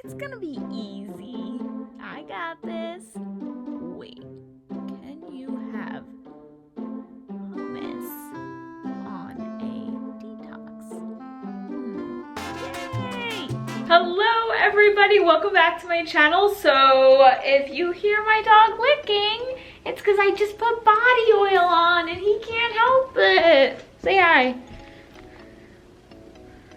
It's gonna be easy. I got this. Wait, can you have hummus on a detox? Yay! Hello everybody, welcome back to my channel. So if you hear my dog licking, it's because I just put body oil on and he can't help it. Say hi.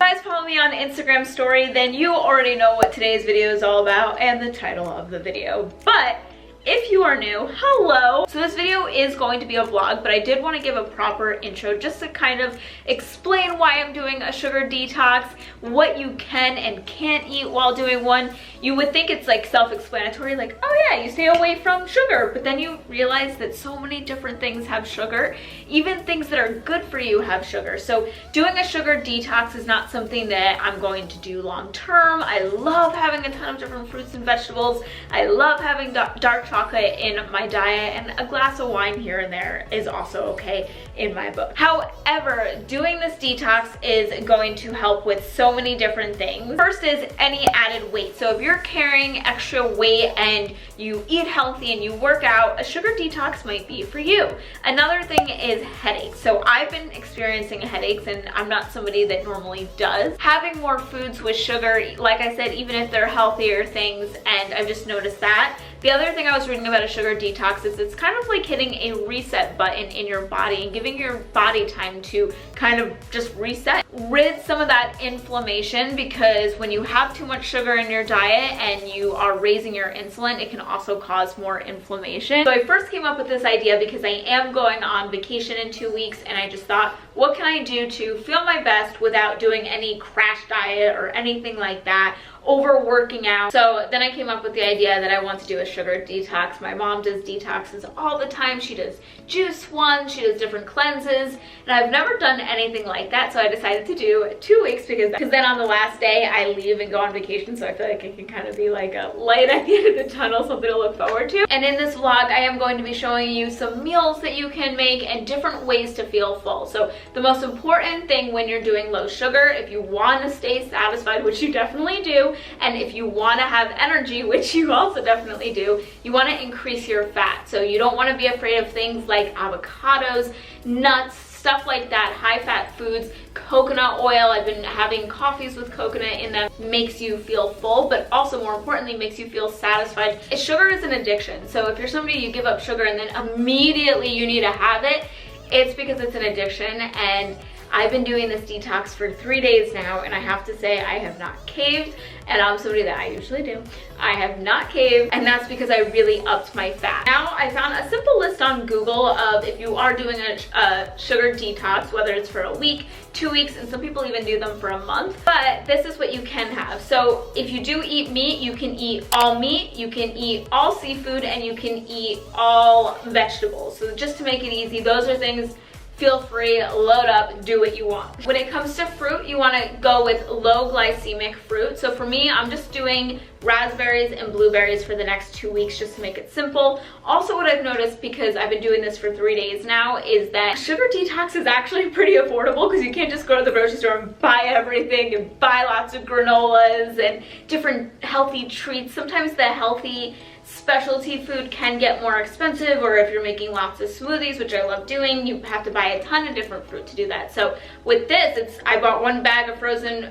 If you guys follow me on Instagram story, then you already know what today's video is all about and the title of the video. But if you are new, hello. So this video is going to be a vlog, but I did want to give a proper intro just to kind of explain why I'm doing a sugar detox, what you can and can't eat while doing one. You would think it's like self-explanatory, like, oh yeah, you stay away from sugar, but then you realize that so many different things have sugar. Even things that are good for you have sugar. So doing a sugar detox is not something that I'm going to do long term. I love having a ton of different fruits and vegetables. I love having dark chocolate in my diet, and a glass of wine here and there is also okay in my book. However, doing this detox is going to help with so many different things. First is any added weight. So if you're carrying extra weight and you eat healthy and you work out, a sugar detox might be for you. Another thing is headaches. So I've been experiencing headaches and I'm not somebody that normally does. Having more foods with sugar, like I said, even if they're healthier things, and I've just noticed that. The other thing I was reading about a sugar detox is it's kind of like hitting a reset button in your body and giving your body time to kind of just reset. Rid some of that inflammation, because when you have too much sugar in your diet and you are raising your insulin, it can also cause more inflammation. So I first came up with this idea because I am going on vacation in 2 weeks, and I just thought, what can I do to feel my best without doing any crash diet or anything like that, overworking out? So then I came up with the idea that I want to do a sugar detox. My mom does detoxes all the time. She does juice ones, she does different cleanses, and I've never done anything like that. So I decided to do 2 weeks because then on the last day I leave and go on vacation. So I feel like it can kind of be like a light at the end of the tunnel, something to look forward to. And in this vlog, I am going to be showing you some meals that you can make and different ways to feel full. So the most important thing when you're doing low sugar, if you want to stay satisfied, which you definitely do, and if you want to have energy, which you also definitely do, you want to increase your fat. So you don't want to be afraid of things like avocados, nuts, stuff like that, high fat foods, coconut oil. I've been having coffees with coconut in them. Makes you feel full, but also more importantly makes you feel satisfied. Sugar is an addiction. So if you're somebody, you give up sugar and then immediately you need to have it, it's because it's an addiction. And I've been doing this detox for 3 days now, and I have to say I have not caved, and I'm somebody that I usually do. I have not caved, and that's because I really upped my fat. Now I found a simple list on Google of if you are doing a sugar detox, whether it's for a week, 2 weeks, and some people even do them for a month, but this is what you can have. So if you do eat meat, you can eat all meat, you can eat all seafood, and you can eat all vegetables. So just to make it easy, those are things. Feel free, load up, do what you want. When it comes to fruit, you want to go with low glycemic fruit. So for me, I'm just doing raspberries and blueberries for the next 2 weeks just to make it simple. Also, what I've noticed, because I've been doing this for 3 days now, is that sugar detox is actually pretty affordable, because you can't just go to the grocery store and buy everything and buy lots of granolas and different healthy treats. Sometimes the healthy specialty food can get more expensive, or if you're making lots of smoothies, which I love doing, you have to buy a ton of different fruit to do that. So with this, I bought 1 bag of frozen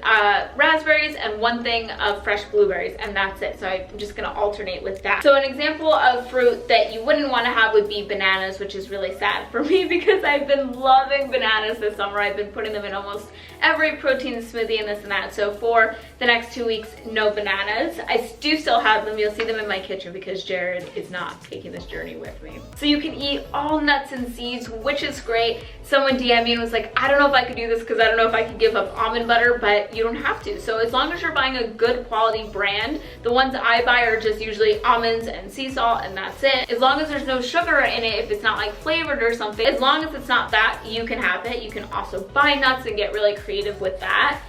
raspberries and 1 thing of fresh blueberries, and that's it. So I'm just gonna alternate with that. So an example of fruit that you wouldn't want to have would be bananas, which is really sad for me because I've been loving bananas this summer. I've been putting them in almost every protein smoothie and this and that. So for the next 2 weeks, no bananas. I do still have them. You'll see them in my kitchen because Jared is not taking this journey with me. So you can eat all nuts and seeds, which is great. Someone DM'd me and was like, I don't know if I could do this because I don't know if I could give up almond butter, but you don't have to. So as long as you're buying a good quality brand, the ones I buy are just usually almonds and sea salt, and that's it. As long as there's no sugar in it, if it's not like flavored or something, as long as it's not that, you can have it. You can also buy nuts and get really creative with that.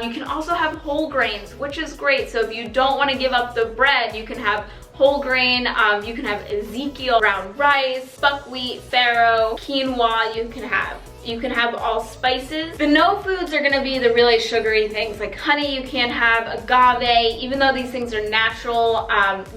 You can also have whole grains, which is great. So if you don't want to give up the bread, you can have whole grain, you can have Ezekiel brown rice, buckwheat, farro, quinoa, you can have You can have all spices. The no foods are gonna be the really sugary things like honey. You can't have agave, even though these things are natural.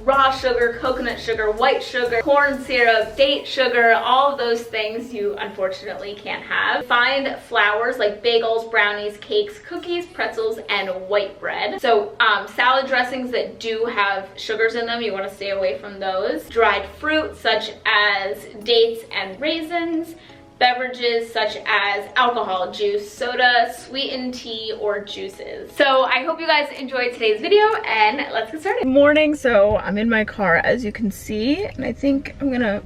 Raw sugar, coconut sugar, white sugar, corn syrup, date sugar, all of those things you unfortunately can't have. Find flours like bagels, brownies, cakes, cookies, pretzels, and white bread. So salad dressings that do have sugars in them, you want to stay away from those. Dried fruit such as dates and raisins. Beverages such as alcohol, juice, soda, sweetened tea, or juices. So I hope you guys enjoyed today's video, and let's get started. Good morning. So I'm in my car, as you can see, and I think I'm gonna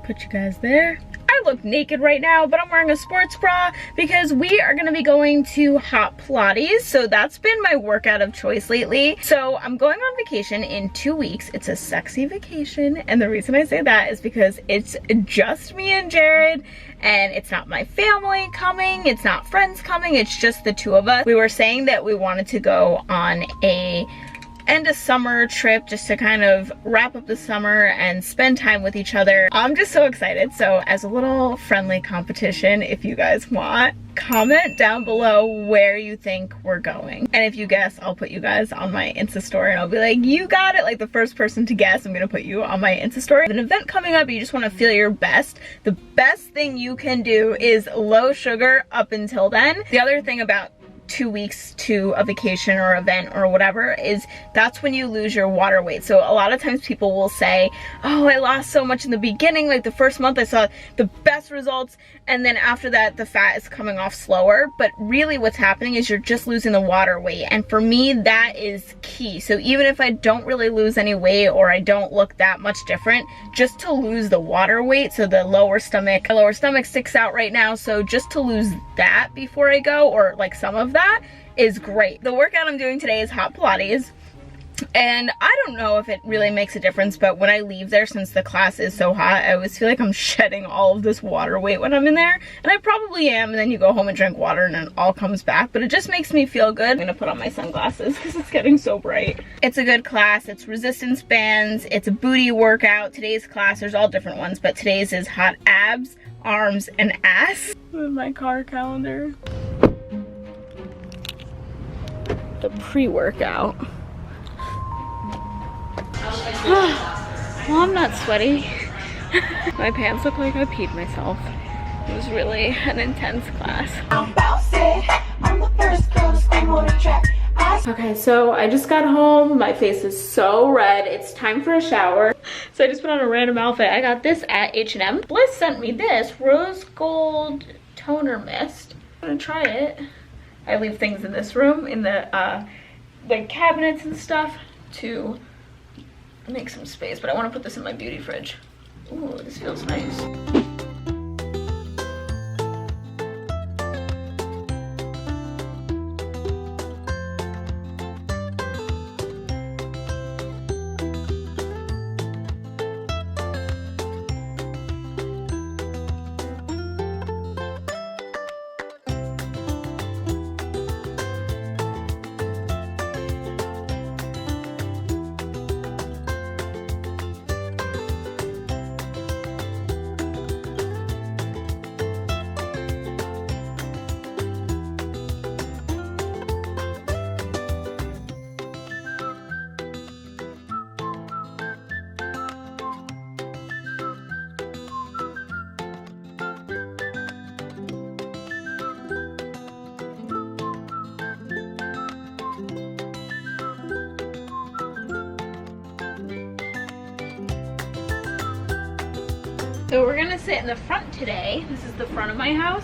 put you guys there. I look naked right now, but I'm wearing a sports bra because we are gonna be going to Hot Pilates. So that's been my workout of choice lately. So I'm going on vacation in 2 weeks. It's a sexy vacation. And the reason I say that is because it's just me and Jared, and it's not my family coming. It's not friends coming. It's just the two of us. We were saying that we wanted to go on a end of summer trip just to kind of wrap up the summer and spend time with each other. I'm just so excited. So as a little friendly competition, if you guys want, comment down below where you think we're going. And if you guess, I'll put you guys on my Insta story and I'll be like, you got it. Like the first person to guess, I'm gonna put you on my Insta story. An event coming up, you just wanna feel your best. The best thing you can do is low sugar up until then. The other thing about 2 weeks to a vacation or event or whatever is that's when you lose your water weight. So a lot of times people will say, oh, I lost so much in the beginning, like the first month I saw the best results, and then after that the fat is coming off slower. But really what's happening is you're just losing the water weight, and for me that is key. So even if I don't really lose any weight or I don't look that much different, just to lose the water weight, so the lower stomach sticks out right now, so just to lose that before I go, or like some of that, is great. The workout I'm doing today is Hot Pilates, and I don't know if it really makes a difference, but when I leave there, since the class is so hot, I always feel like I'm shedding all of this water weight when I'm in there, and I probably am. And then you go home and drink water and it all comes back, but it just makes me feel good. I'm gonna put on my sunglasses because it's getting so bright. It's a good class. It's resistance bands, it's a booty workout. Today's class, there's all different ones, but today's is hot abs, arms, and ass. With my car calendar, the pre-workout. Well, I'm not sweaty. My pants look like I peed myself. It was really an intense class. Okay, so I just got home. My face is so red. It's time for a shower. So I just put on a random outfit. I got this at H&M. Bliss sent me this rose gold toner mist. I'm gonna try it. I leave things in this room, in the cabinets and stuff, to make some space, but I want to put this in my beauty fridge. Ooh, this feels nice. So we're gonna sit in the front today. This is the front of my house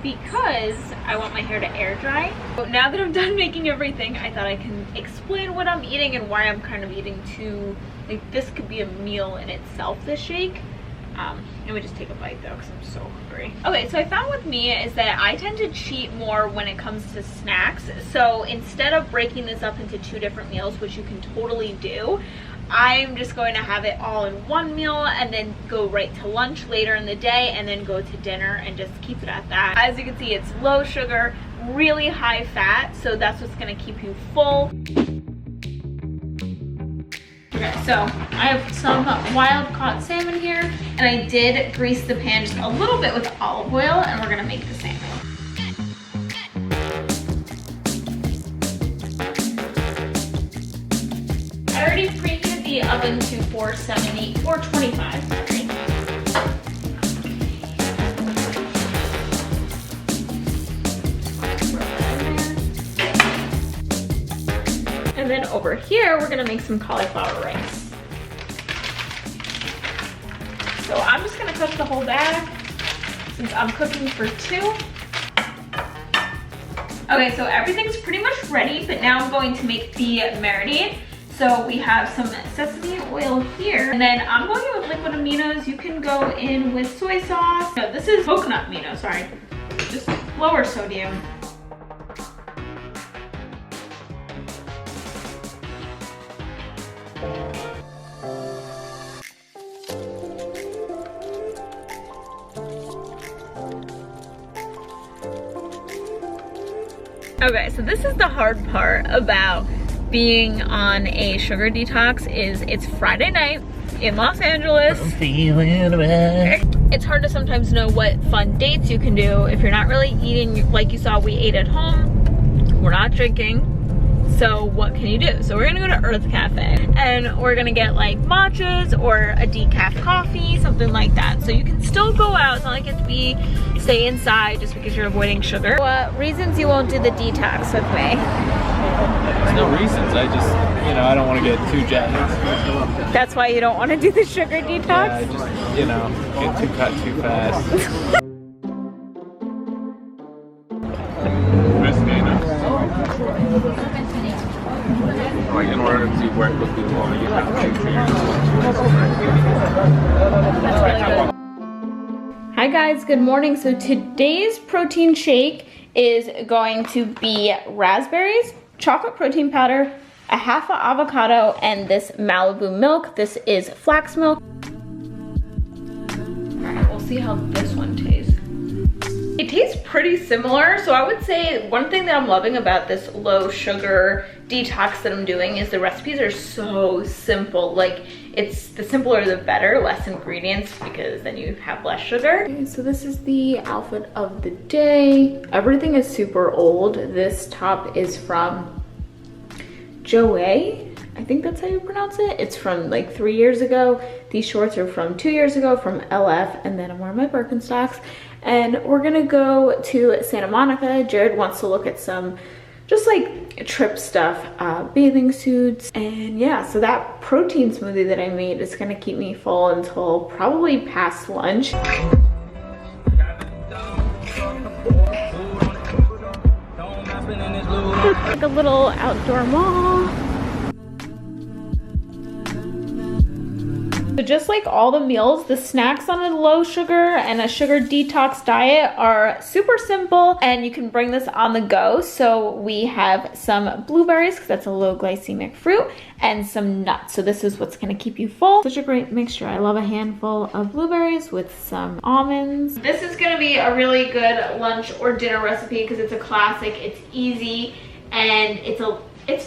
because I want my hair to air dry. But now that I'm done making everything, I thought I can explain what I'm eating and why I'm kind of eating two. Like, this could be a meal in itself, this shake. Let me just take a bite though because I'm so hungry. Okay, so I found with me is that I tend to cheat more when it comes to snacks. So instead of breaking this up into 2 different meals, which you can totally do, I'm just going to have it all in one meal and then go right to lunch later in the day and then go to dinner and just keep it at that. As you can see, it's low sugar, really high fat, so that's what's gonna keep you full. Okay, so I have some wild caught salmon here, and I did grease the pan just a little bit with olive oil, and we're gonna make the salmon. I already preheated the oven to 425, sorry. And then over here, we're gonna make some cauliflower rice. So I'm just gonna cook the whole bag since I'm cooking for 2. Okay, so everything's pretty much ready, but now I'm going to make the marinade. So we have some sesame oil here, and then I'm going in with liquid aminos. You can go in with soy sauce. No, this is coconut amino, sorry. Just lower sodium. Okay, so this is the hard part about being on a sugar detox is it's Friday night in Los Angeles. I'm feeling bad. It's hard to sometimes know what fun dates you can do if you're not really eating. Like you saw, we ate at home. We're not drinking. So what can you do? So we're gonna go to Earth Cafe and we're gonna get like matchas or a decaf coffee, something like that. So you can still go out. It's not like you have to stay inside just because you're avoiding sugar. What reasons you won't do the detox with me? There's no reasons. I just, I don't want to get too jazzed. That's why you don't want to do the sugar detox? Yeah, I just, get too cut too fast. Like in order to work with people, you have to Hi guys, good morning. So today's protein shake is going to be raspberries, chocolate protein powder, a half of avocado, and this Malibu milk. This is flax milk. All right, we'll see how this one tastes. It tastes pretty similar, so I would say one thing that I'm loving about this low sugar detox that I'm doing is the recipes are so simple. Like, it's the simpler the better, less ingredients because then you have less sugar. Okay, so this is the outfit of the day. Everything is super old. This top is from Joey. I think that's how you pronounce it. It's from like 3 years ago. These shorts are from 2 years ago from LF, and then I'm wearing my Birkenstocks. And we're gonna go to Santa Monica. Jared wants to look at some just like trip stuff, bathing suits. And yeah, so that protein smoothie that I made is gonna keep me full until probably past lunch. Like a little outdoor mall. So just like all the meals, the snacks on a low sugar and a sugar detox diet are super simple, and you can bring this on the go. So we have some blueberries, because that's a low glycemic fruit, and some nuts. So this is what's gonna keep you full. Such a great mixture. I love a handful of blueberries with some almonds. This is gonna be a really good lunch or dinner recipe because it's a classic, it's easy, and it's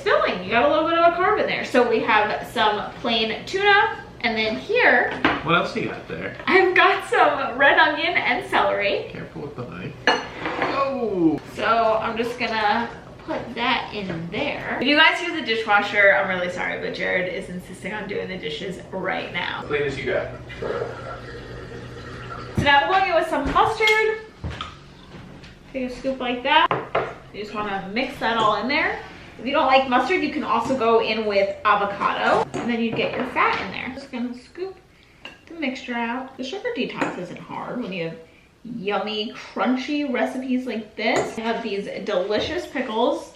filling. You got a little bit of a carb in there. So we have some plain tuna. And then here, what else do you got there? I've got some red onion and celery. Careful with the knife. Oh! So I'm just gonna put that in there. If you guys use a dishwasher, I'm really sorry, but Jared is insisting on doing the dishes right now. Clean as you got. So now I'm going in with some mustard. Take a scoop like that. You just wanna mix that all in there. If you don't like mustard, you can also go in with avocado, and then you get your fat in there. Just gonna scoop the mixture out. The sugar detox isn't hard when you have yummy, crunchy recipes like this. I have these delicious pickles.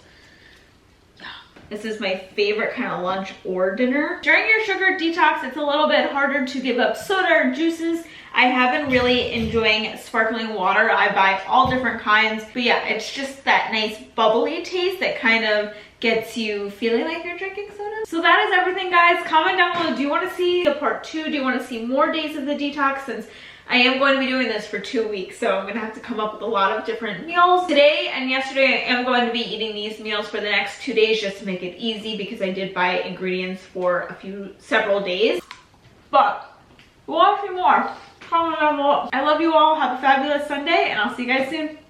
This is my favorite kind of lunch or dinner. During your sugar detox, it's a little bit harder to give up soda or juices. I have been really enjoying sparkling water. I buy all different kinds. But yeah, it's just that nice bubbly taste that kind of gets you feeling like you're drinking soda. So that is everything, guys. Comment down below. Do you want to see the part 2? Do you want to see more days of the detox? Since I am going to be doing this for 2 weeks, so I'm gonna have to come up with a lot of different meals. Today and yesterday I am going to be eating these meals for the next 2 days just to make it easy because I did buy ingredients for several days. But we'll watch more. Comment down below. I love you all. Have a fabulous Sunday and I'll see you guys soon. Bye.